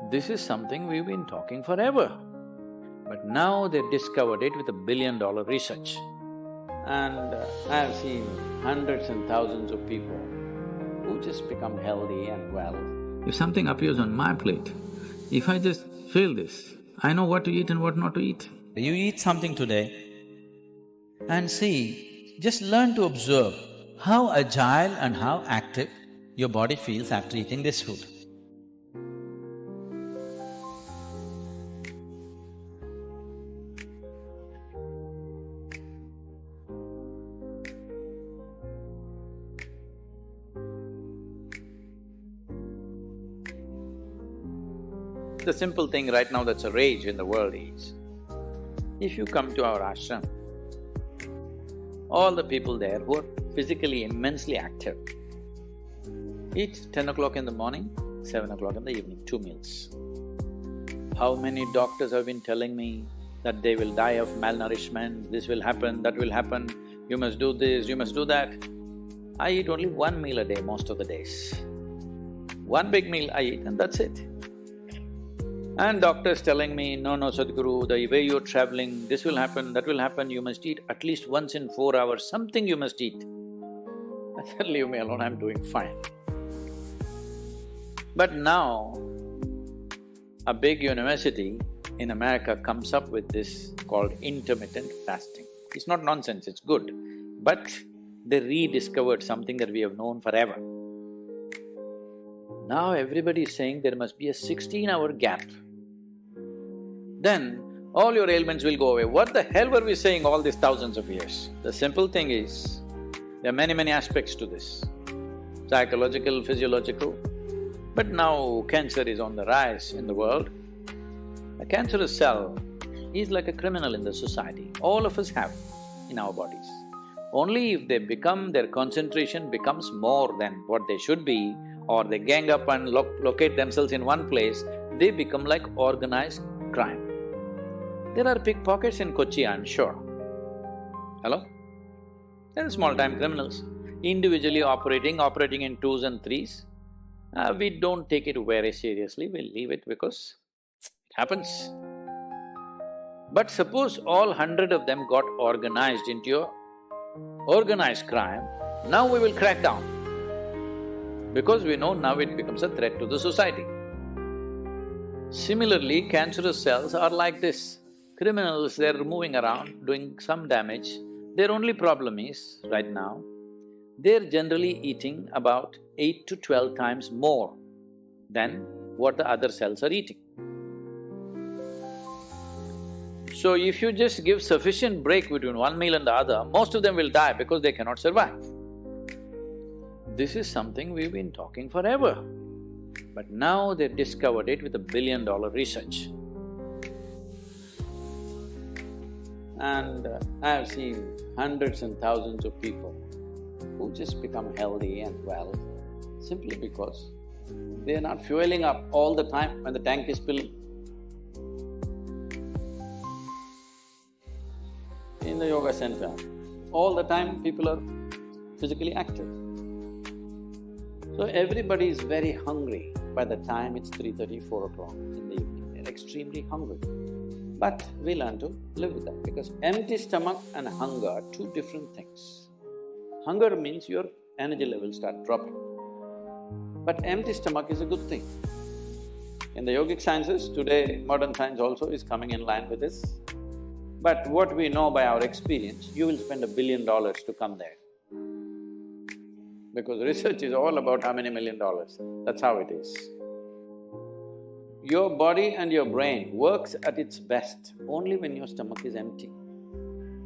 This is something we've been talking forever. But now they've discovered it with $1 billion research. And I've seen hundreds and thousands of people who just become healthy and well. If something appears on my plate, if I just feel this, I know what to eat and what not to eat. You eat something today and see, just learn to observe how agile and how active your body feels after eating this food. The simple thing right now that's a rage in the world is, if you come to our ashram, all the people there who are physically immensely active eat 10 o'clock in the morning, 7 o'clock in the evening, 2 meals. How many doctors have been telling me that they will die of malnourishment, this will happen, that will happen, you must do this, you must do that. I eat only 1 meal a day most of the days. One big meal I eat and that's it. And doctors telling me, no, Sadhguru, the way you're traveling, this will happen, that will happen, you must eat at least once in 4 hours, something you must eat. I said, leave me alone, I'm doing fine. But now, a big university in America comes up with this called intermittent fasting. It's not nonsense, it's good. But they rediscovered something that we have known forever. Now everybody is saying there must be a 16-hour gap. Then all your ailments will go away. What the hell were we saying all these thousands of years? The simple thing is, there are many aspects to this, psychological, physiological. But now cancer is on the rise in the world. A cancerous cell is like a criminal in the society, all of us have in our bodies. Only if their concentration becomes more than what they should be, or they gang up and locate themselves in one place, they become like organized crime. There are pickpockets in Kochi, I'm sure. Hello? There are small-time criminals, individually operating in twos and threes. We don't take it very seriously, we leave it because it happens. But suppose all 100 of them got organized into a organized crime, now we will crack down. Because we know now it becomes a threat to the society. Similarly, cancerous cells are like this. Criminals, they're moving around, doing some damage. Their only problem is, right now, they're generally eating about 8 to 12 times more than what the other cells are eating. So if you just give sufficient break between one meal and the other, most of them will die because they cannot survive. This is something we've been talking forever. But now they've discovered it with $1 billion research. And I've seen hundreds and thousands of people who just become healthy and well simply because they're not fueling up all the time when the tank is filling. In the yoga center, all the time people are physically active. So everybody is very hungry by the time it's 3:30, 4 o'clock in the evening, they're extremely hungry. But we learn to live with that because empty stomach and hunger are two different things. Hunger means your energy levels start dropping. But empty stomach is a good thing. In the yogic sciences, today modern science also is coming in line with this. But what we know by our experience, you will spend $1 billion to come there. Because research is all about how many $1 million, that's how it is. Your body and your brain works at its best only when your stomach is empty.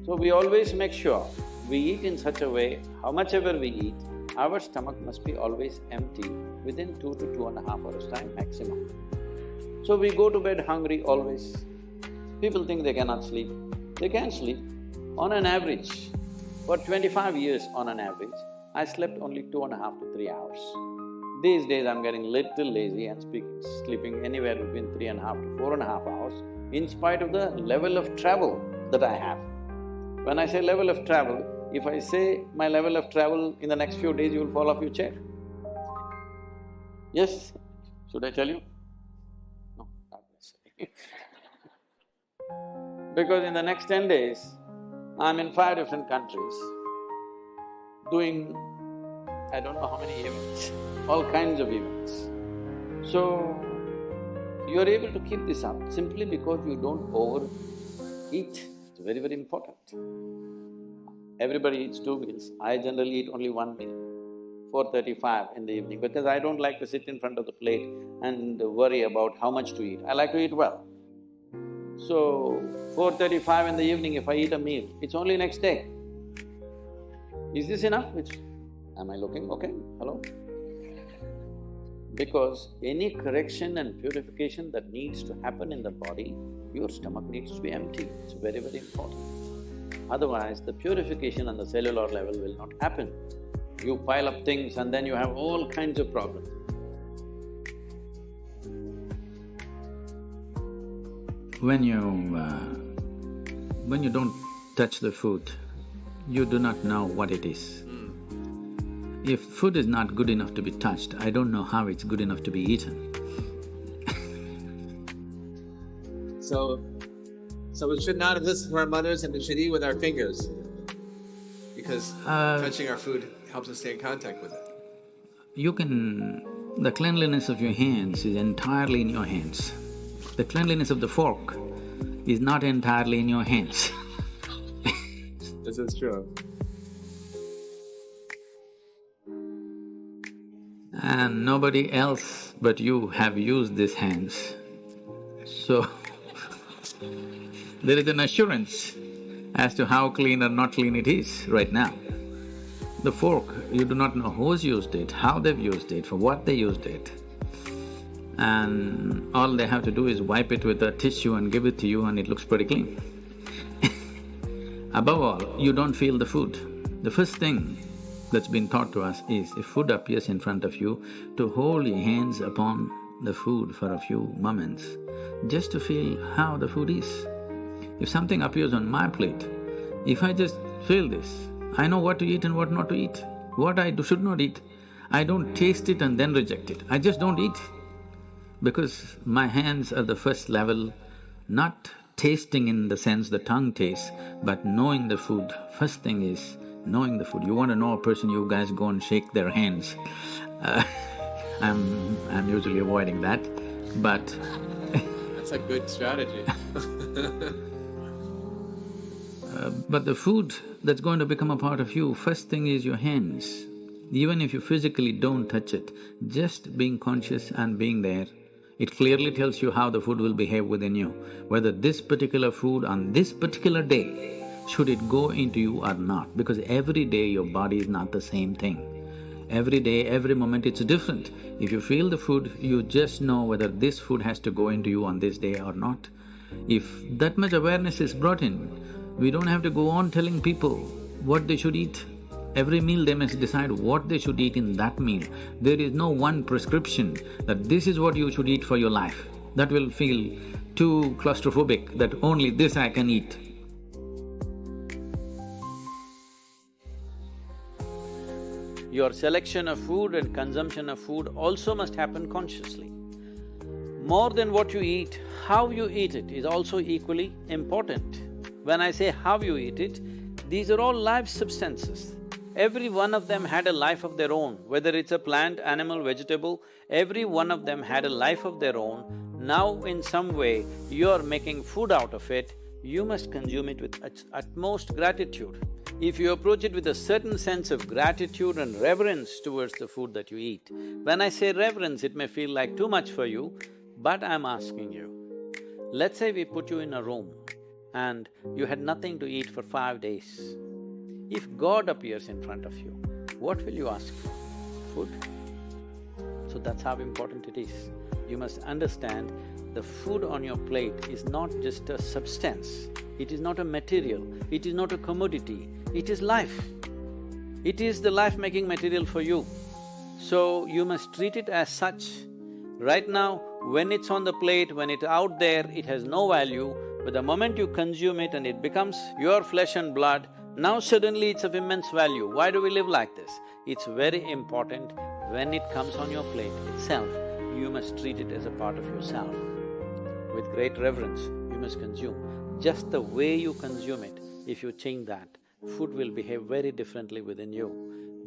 So we always make sure we eat in such a way, how much ever we eat, our stomach must be always empty within 2 to 2.5 hours time maximum. So we go to bed hungry always. People think they cannot sleep. They can sleep. On an average, for 25 years on an average, I slept only 2.5 to 3 hours. These days I'm getting little lazy and sleeping anywhere between 3.5 to 4.5 hours in spite of the level of travel that I have. When I say level of travel, if I say my level of travel in the next few days, you will fall off your chair. Yes, should I tell you? Because in the next 10 days, I'm in 5 different countries doing I don't know how many events, all kinds of events. So, you're able to keep this up simply because you don't overeat. It's very, very important. Everybody eats 2 meals. I generally eat only 1 meal, 4:35 in the evening, because I don't like to sit in front of the plate and worry about how much to eat. I like to eat well. So, 4:35 in the evening, if I eat a meal, it's only next day. Is this enough? Am I looking okay? Hello? Because any correction and purification that needs to happen in the body, your stomach needs to be empty. It's very, very important. Otherwise, the purification on the cellular level will not happen. You pile up things and then you have all kinds of problems. When you don't touch the food, you do not know what it is. If food is not good enough to be touched, I don't know how it's good enough to be eaten. So we should not listen to our mothers and we should eat with our fingers. Because touching our food helps us stay in contact with it. The cleanliness of your hands is entirely in your hands. The cleanliness of the fork is not entirely in your hands. This is true. And nobody else but you have used these hands. So, there is an assurance as to how clean or not clean it is right now. The fork, you do not know who's used it, how they've used it, for what they used it. And all they have to do is wipe it with a tissue and give it to you and it looks pretty clean. Above all, you don't feel the food. The first thing that's been taught to us is, if food appears in front of you, to hold your hands upon the food for a few moments, just to feel how the food is. If something appears on my plate, if I just feel this, I know what to eat and what not to eat, what I should not eat. I don't taste it and then reject it, I just don't eat. Because my hands are the first level, not tasting in the sense the tongue tastes, but knowing the food. First thing is knowing the food. You want to know a person, you guys go and shake their hands. I'm usually avoiding that, but That's a good strategy. But the food that's going to become a part of you, first thing is your hands. Even if you physically don't touch it, just being conscious and being there, it clearly tells you how the food will behave within you, whether this particular food on this particular day, should it go into you or not, because every day your body is not the same thing. Every day, every moment it's different. If you feel the food, you just know whether this food has to go into you on this day or not. If that much awareness is brought in, we don't have to go on telling people what they should eat. Every meal they must decide what they should eat in that meal. There is no one prescription that this is what you should eat for your life. That will feel too claustrophobic, that only this I can eat. Your selection of food and consumption of food also must happen consciously. More than what you eat, how you eat it is also equally important. When I say how you eat it, these are all live substances. Every one of them had a life of their own, whether it's a plant, animal, vegetable, every one of them had a life of their own. Now in some way, you're making food out of it, you must consume it with utmost gratitude. If you approach it with a certain sense of gratitude and reverence towards the food that you eat, when I say reverence, it may feel like too much for you, but I'm asking you, let's say we put you in a room and you had nothing to eat for 5 days. If God appears in front of you, what will you ask for? Food? So that's how important it is. You must understand the food on your plate is not just a substance, it is not a material, it is not a commodity, it is life. It is the life-making material for you. So you must treat it as such. Right now, when it's on the plate, when it's out there, it has no value, but the moment you consume it and it becomes your flesh and blood, now suddenly it's of immense value. Why do we live like this? It's very important, when it comes on your plate itself, you must treat it as a part of yourself. with great reverence, you must consume. Just the way you consume it, if you change that, food will behave very differently within you.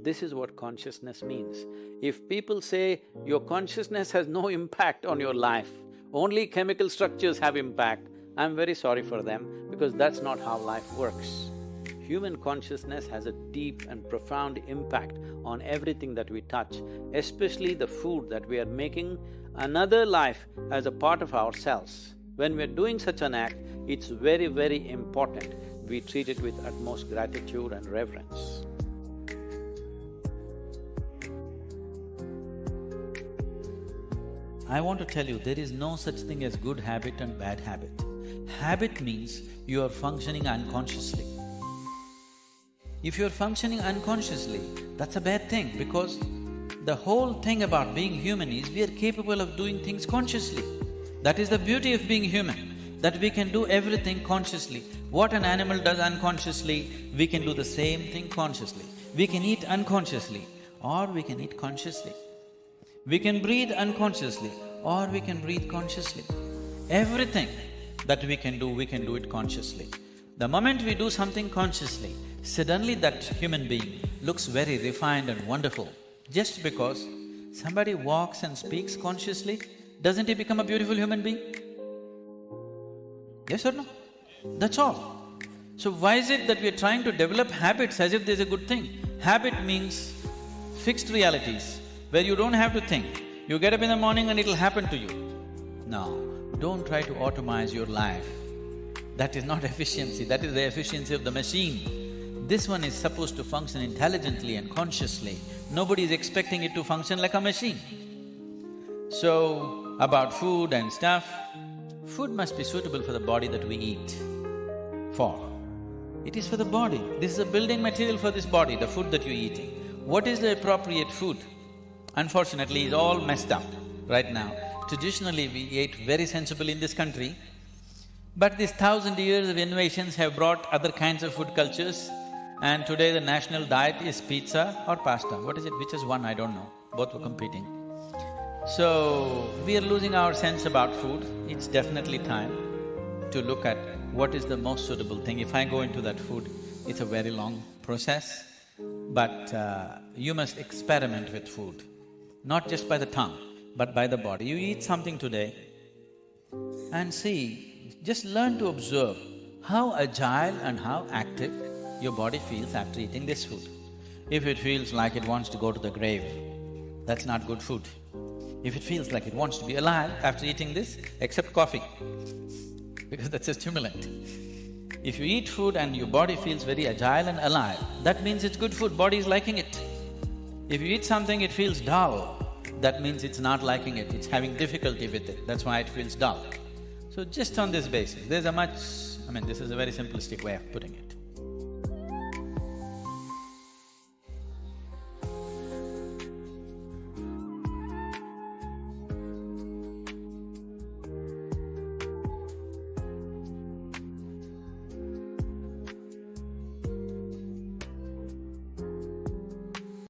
This is what consciousness means. If people say your consciousness has no impact on your life, only chemical structures have impact, I'm very sorry for them because that's not how life works. Human consciousness has a deep and profound impact on everything that we touch, especially the food that we are making another life as a part of ourselves. When we're doing such an act, it's very, very important we treat it with utmost gratitude and reverence. I want to tell you, there is no such thing as good habit and bad habit. Habit means you are functioning unconsciously. If you're functioning unconsciously, that's a bad thing because the whole thing about being human is we are capable of doing things consciously. That is the beauty of being human, that we can do everything consciously. What an animal does unconsciously, we can do the same thing consciously. We can eat unconsciously or we can eat consciously. We can breathe unconsciously or we can breathe consciously. Everything that we can do it consciously. The moment we do something consciously, suddenly that human being looks very refined and wonderful. Just because somebody walks and speaks consciously, doesn't he become a beautiful human being? Yes or no? That's all. So why is it that we are trying to develop habits as if there's a good thing? Habit means fixed realities, where you don't have to think. You get up in the morning and it'll happen to you. No, don't try to automize your life. That is not efficiency, that is the efficiency of the machine. This one is supposed to function intelligently and consciously. Nobody is expecting it to function like a machine. So, about food and stuff, food must be suitable for the body that we eat for. It is for the body. This is a building material for this body, the food that you're eating. What is the appropriate food? Unfortunately, it's all messed up right now. Traditionally, we ate very sensibly in this country, but these 1,000 years of innovations have brought other kinds of food cultures, and today the national diet is pizza or pasta. What is it? Which is one? I don't know. Both were competing. So, we are losing our sense about food. It's definitely time to look at what is the most suitable thing. If I go into that food, it's a very long process, but you must experiment with food, not just by the tongue, but by the body. You eat something today and see, just learn to observe how agile and how active your body feels after eating this food. If it feels like it wants to go to the grave, that's not good food. If it feels like it wants to be alive after eating this, except coffee, because that's a stimulant. If you eat food and your body feels very agile and alive, that means it's good food, body is liking it. If you eat something, it feels dull, that means it's not liking it, it's having difficulty with it, that's why it feels dull. So just on this basis, there's a much… this is a very simplistic way of putting it.